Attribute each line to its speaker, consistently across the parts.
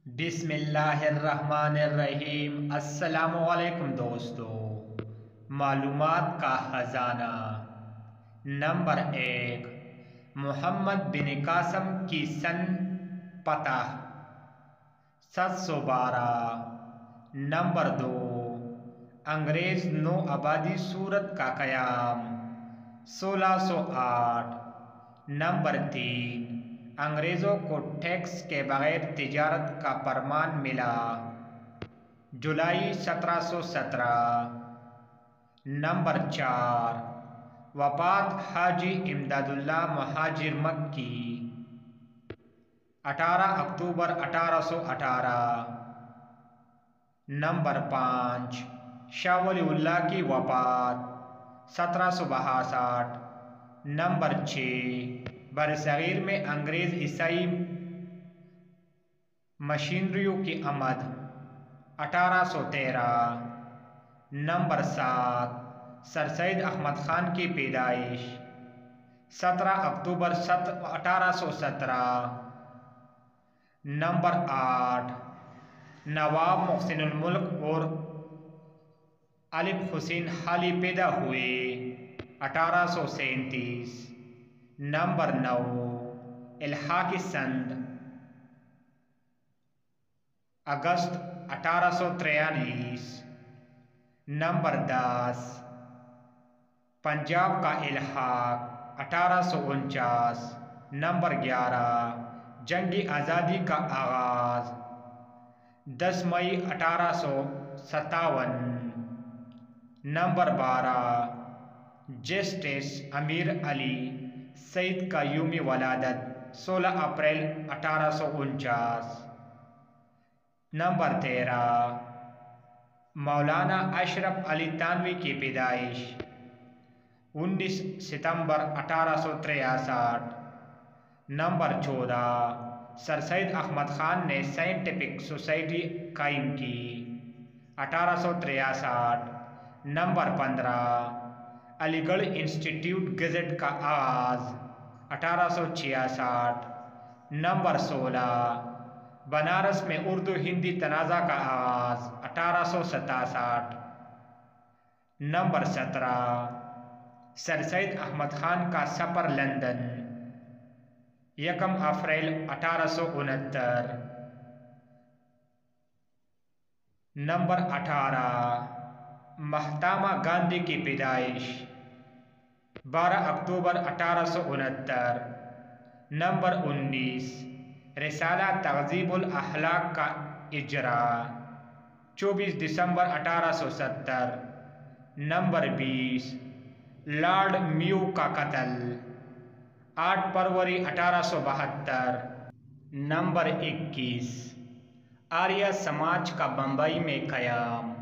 Speaker 1: بسم اللہ الرحمن الرحیم۔ السلام علیکم دوستو۔ معلومات کا خزانہ۔ نمبر 1، محمد بن قاسم کی سن فتح 712۔ نمبر 2، انگریز نو آبادی صورت کا قیام 1608۔ نمبر 3، انگریزوں کو ٹیکس کے بغیر تجارت کا فرمان ملا جولائی 1717۔ نمبر 4، وفات حاجی امداد اللہ مہاجر مکی 18 اکتوبر 1818۔ نمبر 5، شاہ ولی اللہ کی وفات 1762۔ نمبر 6، برصغیر میں انگریز عیسائی مشینریوں کی آمد 1813۔ نمبر 7، سر سید احمد خان کی پیدائش 17 اکتوبر 1817۔ نمبر 8، نواب محسن الملک اور علب حسین حالی پیدا ہوئے 1837۔ نمبر 9، الحاق سند اگست 1843۔ نمبر 10، پنجاب کا الحاق 1849۔ نمبر 11، جنگ آزادی کا آغاز 10 مئی 1857۔ نمبر 12، جسٹس امیر علی سعید کا یوم ولادت 16 اپریل 1849۔ نمبر 13، مولانا اشرف علی تھانوی کی پیدائش 19 ستمبر 1863۔ نمبر 14، سر سید احمد خان نے سائنٹیفک سوسائٹی قائم کی 1863۔ نمبر 15، علی گڑھ انسٹیٹیوٹ گزٹ کا آغاز 1866۔ نمبر 16، بنارس میں اردو ہندی تنازع کا آغاز 1867۔ نمبر 17، سر سید احمد خان کا سفر London 1 April 1869۔ Number 18، Mahatma Gandhi کی پیدائش 12 اکتوبر 1869۔ نمبر 19، رسالہ تہذیب الاخلاق کا اجراء 24 دسمبر 1870۔ نمبر 20، لارڈ میو کا قتل 8 فروری 1872۔ نمبر 21، آریہ سماج کا بمبئی میں قیام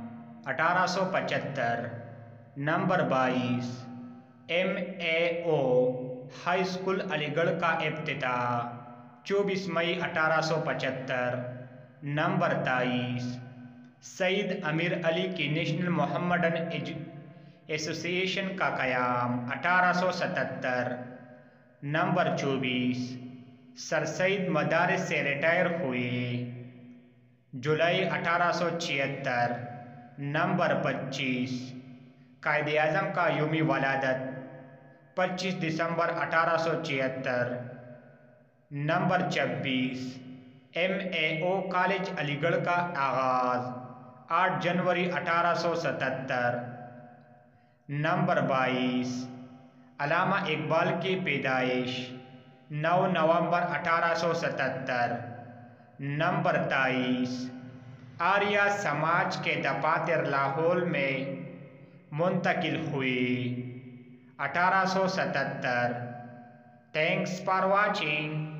Speaker 1: 1875۔ نمبر 22، MAO ہائی اسکول علی گڑھ کا افتتاح 24 مئی 1875۔ نمبر 23، سید امیر علی کی نیشنل محمدن ایسوسی ایشن کا قیام 1877۔ نمبر 24، سر سید مدارس سے ریٹائر ہوئے جولائی 1876۔ نمبر 25، قائد اعظم کا یوم ولادت 25 دسمبر 1876۔ نمبر 26، MAO کالج علی گڑھ کا آغاز 8 جنوری 1877۔ نمبر 22، علامہ اقبال کی پیدائش 9 نومبر 1877۔ نمبر 23، آریہ سماج کے دفاتر لاہور میں منتقل ہوئے 1877۔ Thanks for watching.